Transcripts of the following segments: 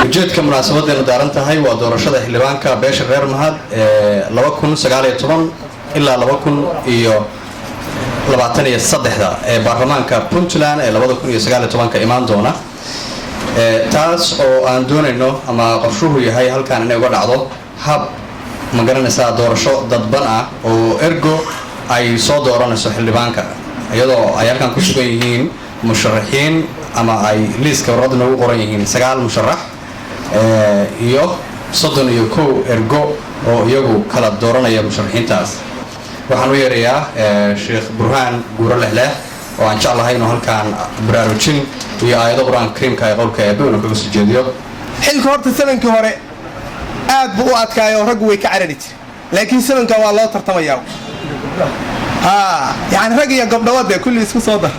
ujeedka munaasabadda daaran tahay waa doorashada xildhibaanka beesha reer mahad ee 2019 ilaa 2023 ee baarlamaanka Puntland ee 2019 imaan doona taas oo aan doonayno ama qorshuhu yahay halkaan inay uga dhacdo hab ma garanaysaa doorasho dadban ah oo ergo ay soo dooranayso xildhibaanka iyadoo ay halkaan ku sugan yihiin musharaxiin ama ay liiska warqadna ugu qoran yihiin 9 musharax iyo 31 ergo oo iyagu kala dooranaya musharaxiintaas waxaan u yeerayaa Sheikh Burhaan Guuro Lexleex oo aan jeclahay inuu halkaan baraarujin iyo aayado quraanka kariimka ee qowlka ee buu ugu soo jeediyo xilka horta sanankii hore aad buu u adkaayo rag way ka carari jireen laakiin sanadka waa loo tartamayaa yani rag iyo gabdhawaad kulli isku soo dar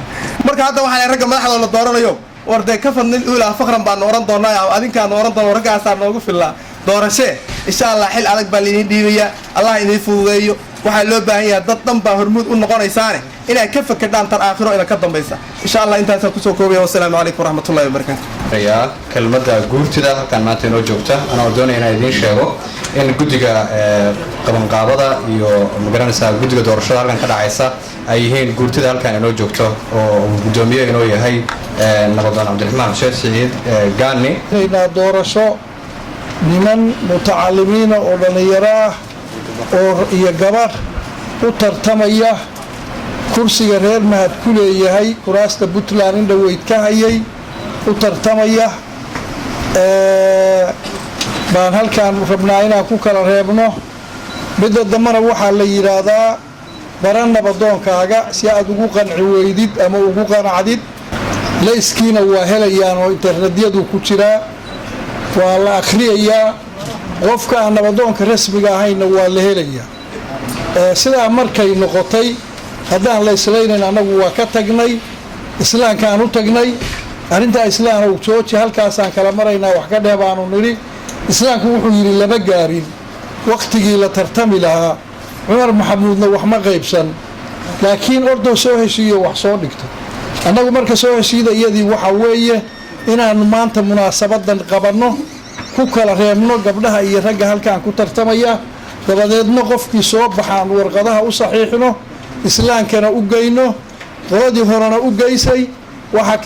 marka hadda waxaan rag madaxda la dooranayo warday ka fadnil uula faqran baan oran doonaa adinkaan oran doona raggaas aan noogu filaa doorashe insha Allah xil adag baa leeyahay dhiibaya Allah inay fududeeyo waxa loo baahan yahay dad dhan baa hormuud u noqonaysaane inay ka fakadaan tar aakhiro ila ka dambaysa insha Allah intaas ku soo koobay wassalaamu alaykum warahmatullaahi wabarakaatuh ya kelmadda guurtida halkaan maanta inoo joogta ana doonayna idin sheego in guddiga qabanqaabada iyo magaranaysa guddiga doorashada halkaan ka dhacaysa ay yihiin guurtida halkaan inoo joogto oo gudoomiye inoo yahay nabadaan Cabdiraxmaan Sheekh Saciid Gaani ina doorasho niman mutacalimiina oo dhalinyaro ah oo iyo gabar u tartamaya kursiga reer mahad ku leeyahay kuraasta Puntland in dhaweyd ka hayay u tartamaya baan halkaan rabnaa inaan ku kala reebno midda dambana waxaa la yiraahdaa baran nabadoonkaaga si aad ugu qanci weydid ama ugu qanacdid layskiina waa helayaan oo internetyadu ku jiraa waa la akhriyayaa qofka aan nabadoonka rasmiga ahayna waa la helayaa sidaa markay noqotay haddaan la islaynayn annagu waa ka tagnay islaamkaan u tagnay arrintaa islaam oo jooji halkaasaan kala maraynaa wax ka dheebaanu nidhi islaamku wuxuu yidhi lama gaarin waqtigii la tartami lahaa cumar maxamuudna wax ma qaybsan laakiin ordow soo heshiiyo wax soo dhigto annagu marka soo heshiida iyadii waxa weeye inaanu maanta munaasabadan qabanno ku kala reebno gabdhaha iyo ragga halkaan ku tartamaya dabadeedna qofkii soo baxaan warqadaha u saxiixno islaamkana u geyno qoladii horena u geysay waxa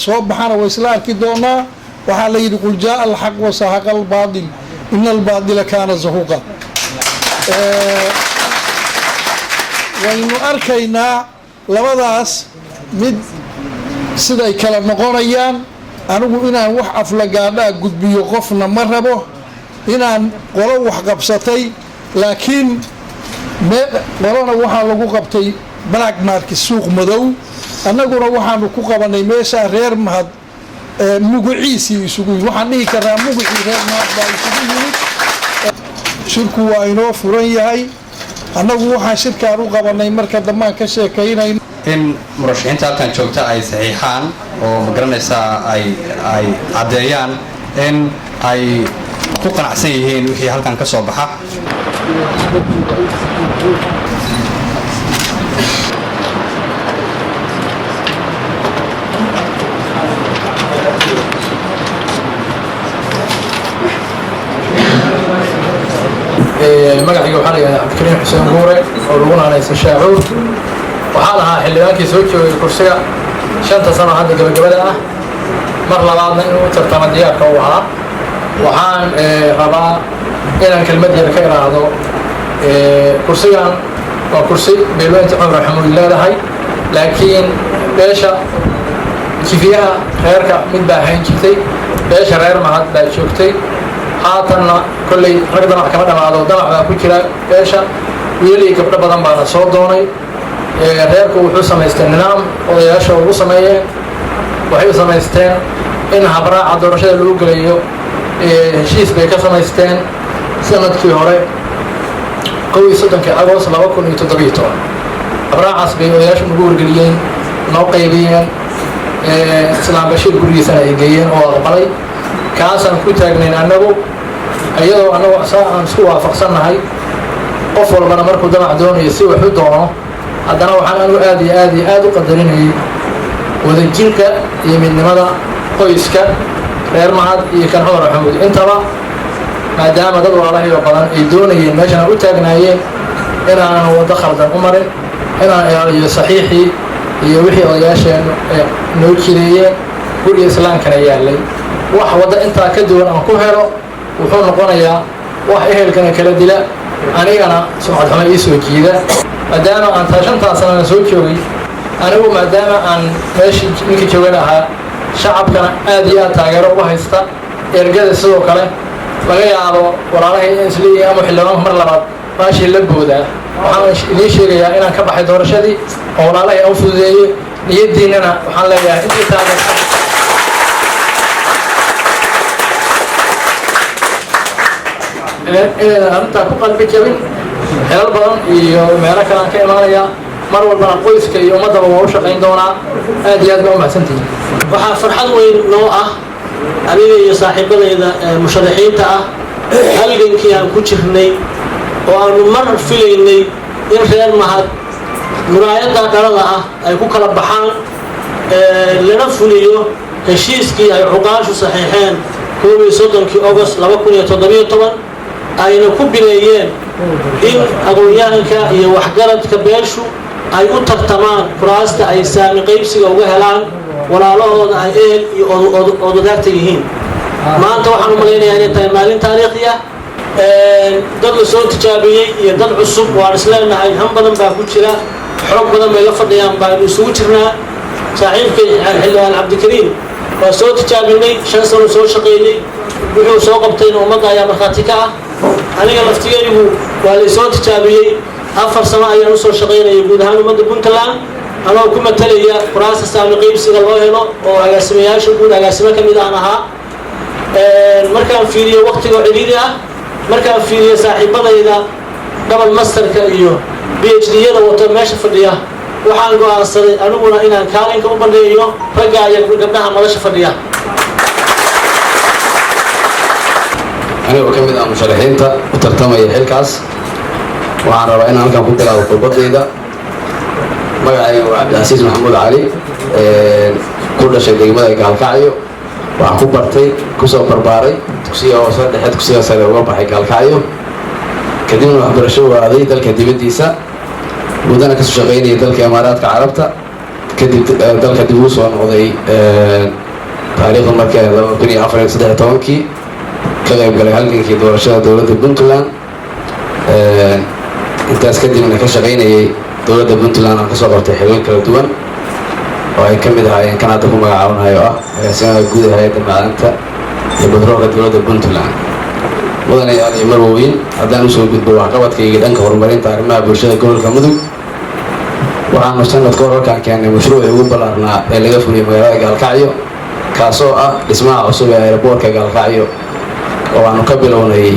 soo baxana way isla arki doonaa waxaa la yidhi qul jaa alxaq wa sahaqa albaatil ina albaatila kaana zahuqa waynu arkaynaa labadaas mid siday kala noqonayaan anigu inaan wax aflagaadhaa gudbiyo qofna ma rabo inaan qolo wax qabsatay laakiin qolona waxaa lagu qabtay black market suuq madow annaguna waxaanu ku qabanay meesha reer mahad muguciisii isugu yimid waxaan dhihi karaa mugucii reer mahad baa isugu yimid shirku waa inoo furan yahay annagu waxaan shirkaan u qabanay marka dambaan ka sheekaynayno in murashaxiinta halkaan joogta ay saxiixaan oo magaranaysaa ay caddeeyaan in ay ku qanacsan yihiin wixii halkaan ka soo baxa magacayga waxaa la yidhahdaa cabdikariim xuseen guure oo lagu naanaysa shaacuur waxaa lahaa xildhibaankii soo joogay kursiga 5 sano hadda gabagabada ah mar labaadna inuu tartamo diyaarka u ahaa waxaan rabaa inaan kelmad yar ka iraahdo kursigan waa kursi beelweynta cumar xamuud leedahay laakiin beesha jifiyaha reerka mid baa hayn jirtay beesha reer mahad baa joogtay haatanna kolley rag damac kama dhamaado damac baa ku jira beesha wiil iyo gabdho badan baana soo doonay reerku wuxuu samaystay nidaam odayaasha ugu sameeyeen waxay u samaysteen in habraaca doorashada lagu gelayo heshiis bay ka samaysteen sanadkii hore 31 Agost 2017 habraacaas bay odayaashu ugu wargeliyeen noo qaybiyeen islaam bashiir gurigiisana ay geeyeen oo aqbalay kaasaan ku taagnayn annagu iyadoo annagu aan isku waafaqsannahay qof walbana markuu damac doonayo si wax u doono haddana waxaan anigu aad u qadarinayay wadajirka iyo midnimada qoyska reer mahad iyo kan cumar xamuud intaba maadaama dad walaalahayo badan ay doonayeen meeshan u taagnaayeen inaan wada khaldan u marin inaan ilaaliyo saxiixii iyo wixii odayaasheenu noo jireeyeen guriga islaamkana yaalay wax wadda intaa ka duwan aan ku helo wuxuu noqonayaa wax ehelkana kala dila anigana sumcad xumo ii soo jiida maadaama aan 5 sanana soo joogay anigu maadaama aan meeshii ninka joogan ahaa shacabkana aad iyo aad taageero uga haysta ergada sidoo kale laga yaabo walaalahay in isleeyahay ama xildhibaanka mar labaad maashii la boodaa waxaan idiin sheegayaa inaan ka baxay doorashadii oo walaalahay aan fududeeyey niyadiinana waxaan leeyahay intii taageersan inaydan arrintaa ku qalbi jabin xelal badan iyo meelo kale aan ka imaanayaa mar walbana qoyska iyo ummaddaba waa u shaqayn doonaa aad iyo aad baa u mahadsantihiin waxaa farxad weyn noo ah aniga iyo saaxiibadayda musharaxiinta ah halgankii aan ku jirnay oo aanu mar filaynay in reer mahad muraayadda dhalada ah ay ku kala baxaan lana fuliyo heshiiskii ay cuqaashu saxiixeen 31 Agost 2017 ayna ku bileeyeen in aqoonyahanka iyo waxgaradka beeshu ay u tartamaan kuraasta ay saami qaybsiga uga helaan walaalahooda ay ehel iyo odadaagta yihiin maanta waxaan u malaynayaa inay tahay maalin taariikhi ah dad la soo tijaabiyey iyo dad cusub waan isleenahay han badan baa ku jira xoog badan bay la fadhiyaan baanu isugu jirnaa saaxiibkay xildhibaan cabdikariim waa soo tijaabinay 5 sano soo shaqeeyey wuxuu soo qabtayna ummadda ayaa markhaati ka ah aniga laftigeygu waa la soo tijaabiyey 4 sano ayaan usoo shaqaynayay guud ahaan ummadda Puntland anoo ku matalaya kuraasta saami qaybsiga loo helo oo agaasimayaasha guud agaasimo ka mid ah ahaa markaan fiiriyo waqtiga ciriiri ah markaan fiiriyo saaxiibadayda double masterka iyo PhD-yada wato meesha fadhiya waxaan go'aansaday aniguna inaan kaalinka u bandhigayo ragga iyo gabdhaha madasha fadhiya anigoo ka mid ah musharaxiinta u tartamaya xilkaas waxaan rabaa inaan halkan ku bilaabo khudbadayda magacayga waa cabdicasiis maxamuud cali ku dhashay degmada gaalkacyo waxaan ku bartay kusoo barbaaray dugsiga hoose dhexe dugsiga sare uga baxay gaalkacyo kadibna waxbarasho waaday dalka dibaddiisa muddana kasoo shaqaynayay dalka imaaraadka carabta kadib dalka dib ugu soo noqday taariikhda markii 2013 ka qayb galay halgankii doorashada dowladda Puntland intaas kadibna ka shaqaynayay dowladda Puntland aan kasoo qabtay xilal kala duwan oo ay ka mid ahaayeen kan hadda ku magacaabanayo ah agaasimaha guud ee hay'adda macdanta iyo batroolka dowladda Puntland mudanayaal iyo marwooyin haddaan usoo gudbo waxqabadkayga dhanka horumarinta arrimaha bulshada gobolka mudug waxaanu sanadka hor halkaan keennay mashruucii ugu ballaarnaa ee laga fuliyay magaalada gaalkacyo kaasoo ah dhismaha cusub ee aeroboortka gaalkacyo oo aanu ka bilownay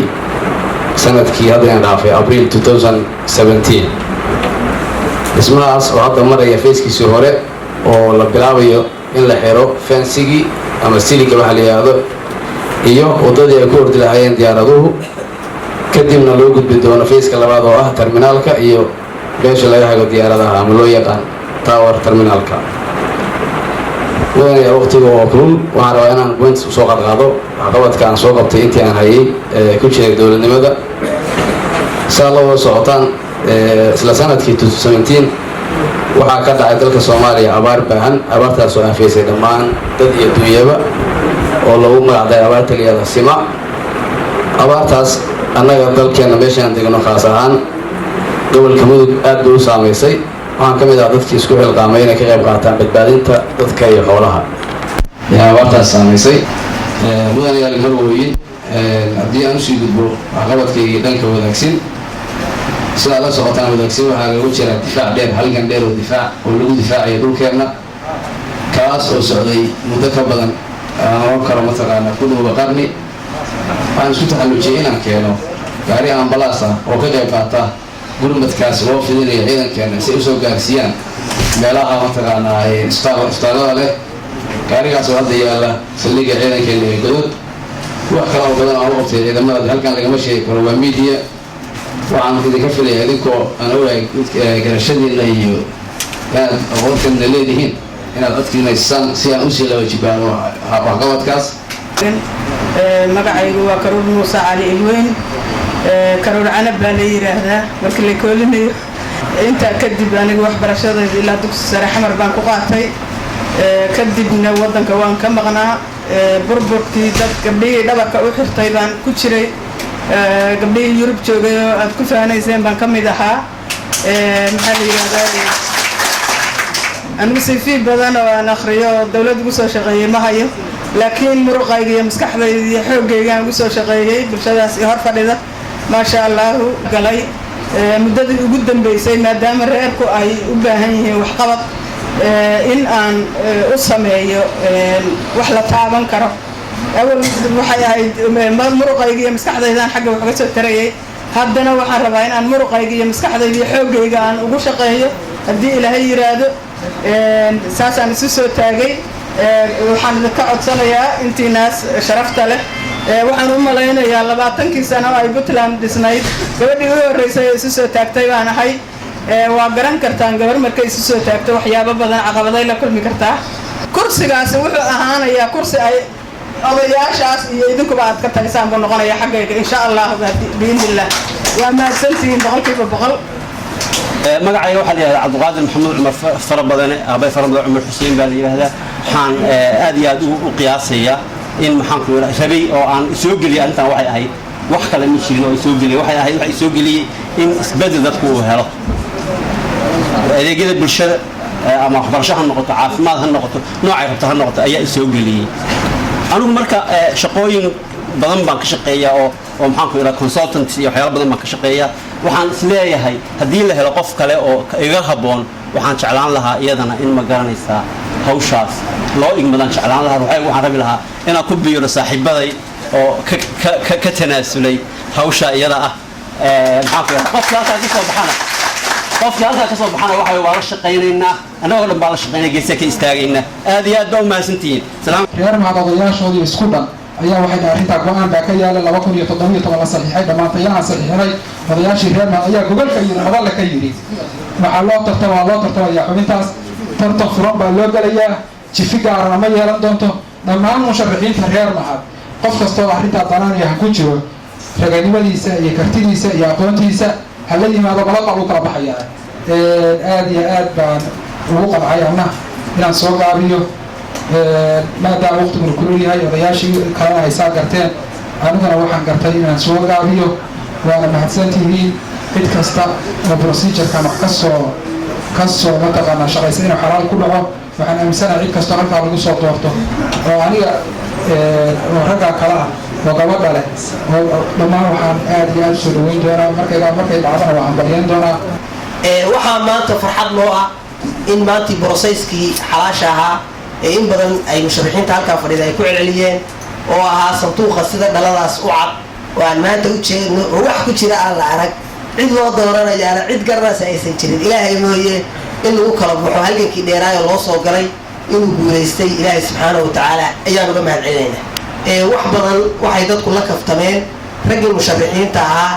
sanadkii haddayna dhaafay Abriil 2017 dhismahaas oo hadda maraya feeskiisii hore oo la bilaabayo in la xiro fensigii ama siliga waxa la yiraahdo iyo wadadii ay ku ordi lahaayeen diyaaraduhu kadibna loo gudbi doono feeska labaad oo ah terminaalka iyo meesha laga hago diyaaradaha ama loo yaqaan tower terminaalka وأنا وقتي وكل وأنا وأنا كنت سوق الغضب عقبت كان سوق بتينتي أنا هاي كل شيء دولة نمدا صار الله سعطان سلسلة كي 2017 waxaa ka dhacay dalka Soomaaliya abaar baahan abaartaas oo aafeysay dhammaan dad iyo dunyaba oo lagu magacday abaarta liyada sima abaartaas annaga dalkeena meeshaan degno khaas ahaan gobolka Mudug aad buu u saameysay waxaan ka mid ah dadkii isku xilqaamay inay ka qayb qaataan badbaadinta dadka iyo xoolaha abaartaas saameysay mudanayaal marwooyin haddii aan usii gudbo waxqabadkaygii dhanka wadaagsin sida la socotaan wadaagsin waxaa lagu jira difaac dheer halgan dheer oo difaac oo lagu difaacayo dhulkeenna kaas oo socday muddo ka badan oo kala mataqaana ku dhow qarni waxaan isku taxallujiyay inaan keeno gaari ambalaas ah oo ka qayb qaata gurmadkaas loo fidinayo ciidankeena si ay usoo gaarsiiyaan meelaha mataqaana isbitaalada leh gaarigaas oo hadda yaalla saldhigga ciidankeena ee godod wax kale oo badan aan u qabtay ciidamada halkan lagama sheegi karo waa media waxaan idinka filaya idinkoo aan ogahay garashadiina iyo inaad aqoonteedna leedihiin inaad adkiinaysaan si aan usii laba jibaano waxqabadkaas magacaygu waa karuur muuse cali ilweyn karuur canab baa la yidhaahdaa markii la koolinayo intaa kadib aniga waxbarashadayda ilaa dugsi sare xamar baan ku qaatay kadibna waddanka waan ka maqnaa burburkii dad gabdhihii dhabarka u xirtay baan ku jiray gabdhihii yurub joogay oo aad ku fahanayseen baan ka mid ahaa maxaa la yidhahdaa anigu CV badan oo aan akhriyo oo dawladda ugu soo shaqeeyey ma hayo laakiin muruqayga iyo maskaxdayda iyo xooggayga aan ugu soo shaqeeyey bulshadaas iyo hor fadhida maasha allahu galay muddadii ugu dambeysay maadaama reerku ay u baahan yihiin waxqabad in aan u sameeyo wax la taaban karo awal waxay ahayd muruqayga iyo maskaxdaydaan xagga wax uga soo tarayay haddana waxaan rabaa in aan muruqayga iyo maskaxdayda iyo xooggayga aan ugu shaqeeyo haddii ilaahay yiraahdo saasaan isu soo taagay waxaan ka codsanayaa intii naas sharafta leh waxaan u malaynayaa 20 sano ay Puntland dhisnayd gabadhii ugu horeysay isu soo taagtay baan ahay waa garan kartaan gabar markay isu soo taagto waxyaabo badan caqabaday la kulmi kartaa kursigaas wuxuu ahaanayaa kursi ay odayaashaas iyo idinkuba aad ka tagsaan buu noqonayaa xaggayga insha Allah biidnillah waa mahadsantihiin boqolkiiba boqol magacayga waxaa la yidhahdaa cabdiqaadir maxamuud cumar farabadane aabay farabadane cumar xuseen baa la yidhahdaa waxaan aad iyo aad u qiyaasayaa in maxaanku rabay oo aan soo geliyay arrintan waxay ahayd wax kale ma jirin oo soo geliyay waxay ahayd waxay soo geliyay in isbedel dadku uu helo adeegyada bulshada ama waxbarasho ha noqoto caafimaad ha noqoto noocay rabto ha noqoto ayaa soo geliyay anigu marka shaqooyin badan baan ka shaqeeyaa oo maxaanku yidhaha consultants iyo waxyaalo badan baan ka shaqeeyaa waxaan isleeyahay haddii la helo qof kale oo iga habboon waxaan jeclaan lahaa iyadana in ma garanaysaa hawshaas loo igmadaan jeclaan lahaa waxaan rabi lahaa inaan ku biiro saaxiibaday oo ka tanaasulay hawsha iyada ah maxaanku yidhaha qofkii halkaa ka soo baxana waxa waa la shaqaynaynaa annagoo dhan baa la shaqaynaya geesia ka istaagaynaa aad iyo aad baa u mahadsantihiin reer mahadadayaashoodii isku dhan ayaa waxay dhahay arrintaa go-aan baa ka yaala 2017 la saxiixay dhammaantayahaan saxiixinay odayaashii reer mahad ayaa gogolka yidhi hadalla ka yidhi waxaa loo tartamayaa xubintaas tartan furan baa loo gelayaa jifi gaarana ma yeelan doonto dhammaan musharaxiinta reer mahad qof kastoo arrintaa danaanaya ha ku jiro raganimadiisa iyo kartidiisa iyo aqoontiisa ha la yimaado balaqal u kala baxayaa aad iyo aad baan ugu qancay anna inaan soo gaabiyo maadaama waqtiguna kulul yahay odayaashii kalena ay saa garteen aniguna waxaan gartay inaan soo gaabiyo waana mahadsantihiin cid kasta oo procedurkan wax kasoo mataqaanaa shaqaysa inuu xalaal ku dhaco waxaan aaminsanahay cid kastoo halkaa lagu soo doorto oo aniga oo raggaa kale ah oo gabadha leh oo dhammaan waxaan aad iyo aad usoo dhaweyn doonaa markay dhacdana waa hambalyeyn doonaa waxaa maanta farxad loo ah in maantii broseyskii xalaasha ahaa ee in badan ay musharaxiinta halkaa fadhida ay ku celceliyeen oo ahaa sanduuqa sida dhaladaas u cad oo aan maanta u jeedno oo wax ku jira aan la arag cid loo dooranayaana cid garanaysa aysan jirin ilaahay mooye in lagu kala baxo halgankii dheeraayo loo soo galay inuu guulaystay ilaahay subxaanahu watacaala ayaan uga mahad celinaynaa wax badan waxay dadku la kaftameen raggii musharaxiinta ahaa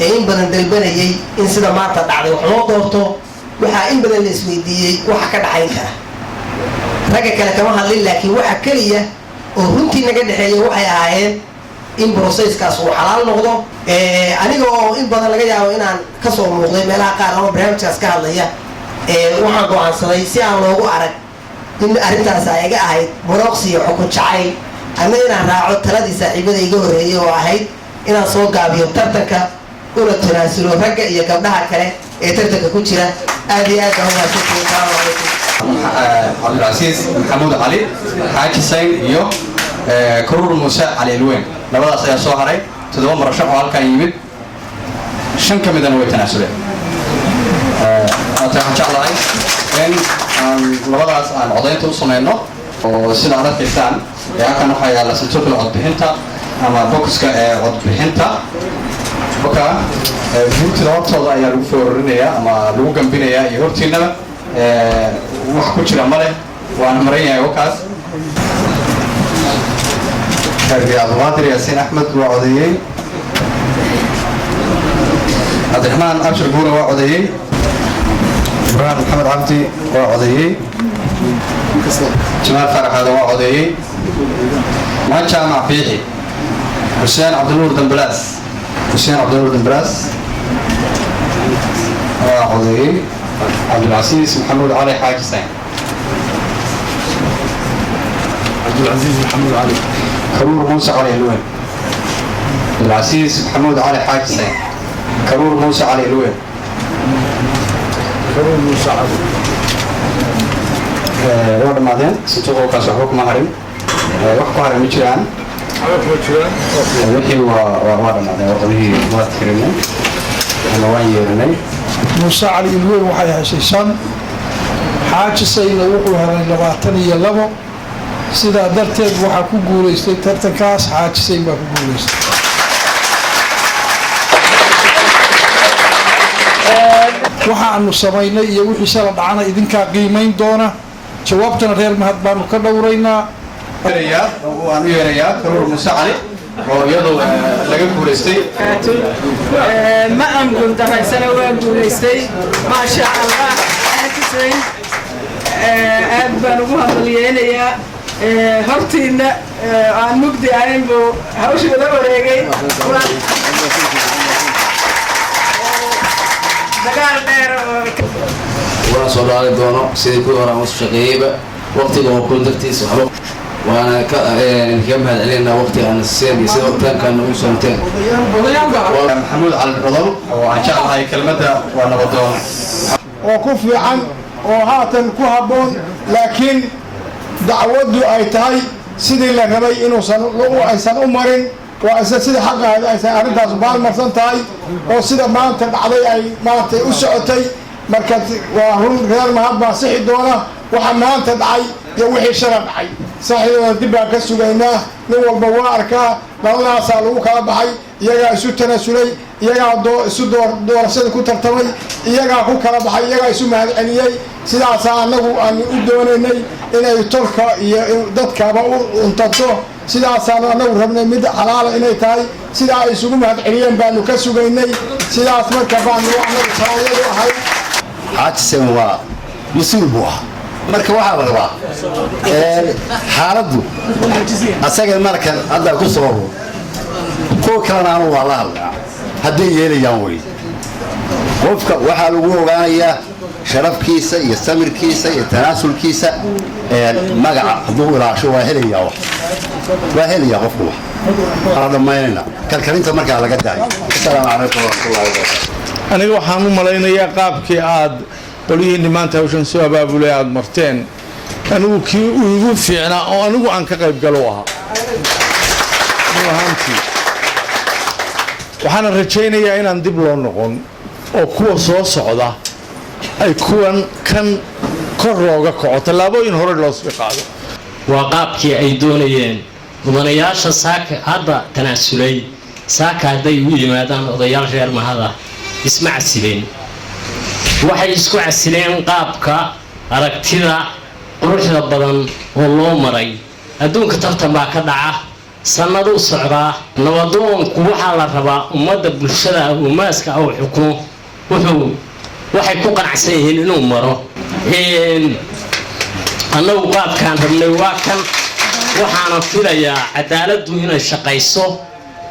ee in badan dalbanayay in sida maanta dhacday wax loo doorto waxaa in badan la isweydiiyey waxa ka dhaxayn kara ragga kale kama hadlin laakiin waxa keliya oo runtii naga dhexeeya waxay ahaayeen in broseyskaas uu xalaal noqdo aniga oo in badan laga yaabo inaan kasoo muuqday meelaha qaar ama barnaamijkaas ka hadlaya waxaan go'aansaday si aan loogu arag in arrintaas ay iga ahayd muruqsi iyo xukun jacayl anna inaan raaco taladii saaxiibada iga horreeyay oo ahayd inaan soo gaabiyo tartanka una tanaasulo ragga iyo gabdhaha kale ee tartanka ku jira aad iyo aad baan umahadsantihiin. Salaamu calaykum. cabdilcasiis maxamuud cali xaaji sayn iyo karuur muuse cali ilweyn labadaas ayaa soo haray 7 marashax oo halkan yimid 5 ka midana way tanaasuleen. waxaan jeclahay in aan labadaas aan codaynta u samayno oo sida aad arkaysaan halkan waxaa yaalla sanduuqa codbixinta ama boxka ee codbixinta marka buugtida hortooda ayaa lagu foorarinayaa ama lagu gambinayaa iyo hortiinaba wax ku jira male waan maran yahay wakaas. cabdiqaadir yaasiin axmed waa codeeyey, cabdiraxmaan abshir guura waa codeeyey, ibrahim maxamed cabdi waa codeeyey, jamaal farax aadan waa codeeyey, jaamac biixi, xuseen cabdinuur dambalaas waa codeeyey, cabdilcasiis maxamuud cali xaaji sayn, karuur muuse cali ilweyn, cabdilcasiis maxamuud cali xaaji sayn, karuur muuse cali ilweyn, waa dhammaadeen sanduuqookaas waxba kuma harin, wax ku harin ma jiraan, wixii waa dhammaadeen warqadihii waa tirinay ama waan yeerinay. muuse cali ilweyn waxay heshay 5, xaaji sayna wuxuu helay 22. sidaa darteed waxaa ku guulaystay tartankaas xaaji sayn baa ku guulaystay. waxaanu samaynay iyo wixii shala dhacana idinkaa qiimayn doona, jawaabtana reer mahad baanu ka dhowraynaa. waan u yeerayaa karuur muuse cali oo iyadu laga guulaystay. ma aan guuldarraysana waa guulaystay maasha allah. xaaji sayn aad baan ugu hadalyeelayaa hortiina aan mugdi ahayn buu hawsha wada wareegay. dagaal dheer waan soo dhaali doono sidii kuwii hore aan usu shaqeeyeyba waqtiga oo kula dartiis waxba waana kaga mahad celinaa waqti aan seen iyo sida waqtigankan ugu soonteen. maxamuud cali rodol oo aan jeclahay kelmadda waa nabadoon oo ku fiican oo haatan ku habboon, laakiin dacwaddu ay tahay sidii la rabay aysan u marin, waa isa sida xaqaada aysan arrintaas baalmarsan tahay oo sida maanta dhacday ay maanta u socotay. marka waa run reer mahad baa sixi doona waxa maanta dhacay iyo wixii shala dhacay. saaxiibada dib baan ka sugaynaa, nin walba waa arkaa dhaladaasaa lagu kala baxay, iyagaa isu tanaasulay, iyagaa isu doorashada ku tartamay, iyagaa ku kala baxay, iyagaa isu mahad celiyey. sidaasaa annagu aan u doonaynay inay tolka iyo dadkaba u untato, sidaasaan annagu rabnay mid xalaala inay tahay, sidaa ay isugu mahad celiyeen baanu ka sugaynay. sidaas marka baanu annagu saayadu ahay. xaaji sayn waa mas-uul buu ah, marka waxaa la rabaa xaaladdu asaga markan hadda ku sababo kuwa kalena anu waa la hadlaa hadday yeelayaan wey. qofka waxaa lagu ogaanayaa sharafkiisa iyo samirkiisa iyo tanaasulkiisa magaca hadduu ilaasho waa helayaa qofku wax ala dhammaynayna kalkalinta markaa laga daayo. asalaamu calaykum waraxmatullahi wabarakatu. aniga waxaan u malaynayaa qaabkii aad qolyihiinni maanta hawshan soo abaabulay aad marteen anigu kii u igu fiicnaa oo anigu aan ka qayb galo ahaa ahaantii. waxaana rajaynayaa inaan dib loo noqon oo kuwa soo socda ay kuwan kan kor looga kaco, tallaabooyin hore loo sii qaado. waa qaabkii ay doonayeen mudanayaasha saaka hadda tanaasulay. saaka hadday u yimaadaan odayaal reer mahada isma casileen, waxay isku casileen qaabka aragtida quruxda badan oo loo maray. adduunka tartan baa ka dhaca, sannado u socdaa. nabadoonku waxaa la rabaa ummadda bulshada umaaska oo xukumo waxay ku qanacsan yihiin inuu maro. annagu qaabkaan rabnay waa kan, waxaana filayaa cadaaladdu inay shaqayso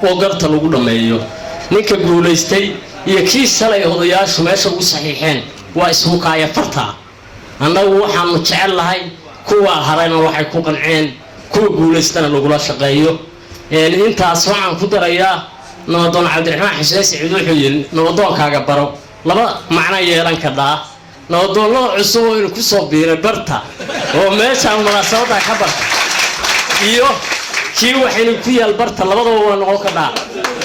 oo garta lagu dhammeeyo. ninka guulaystay iyo kii shalay odayaashu meesha ugu saxiixeen waa isku kaaya fartaa annagu waxaanu jecel lahay kuwa harayna waxay ku qanceen kuwa guulaystana lagula shaqeeyo intaas waxaan ku darayaa nabadoon cabdiraxmaan xuseen siciid wuxuu yidhi nabadoonkaaga baro laba macno yeelan kadhaa nabadoonnada cusub oo inu ku soo biiray barta oo meeshaan munaasabadda ka barta iyo kii waxaynu ku yaal barta labadaba waa noqon kadhaa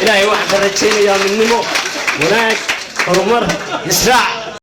ilaahay waxaan ka rajaynayaa midnimo wanaag horumar israac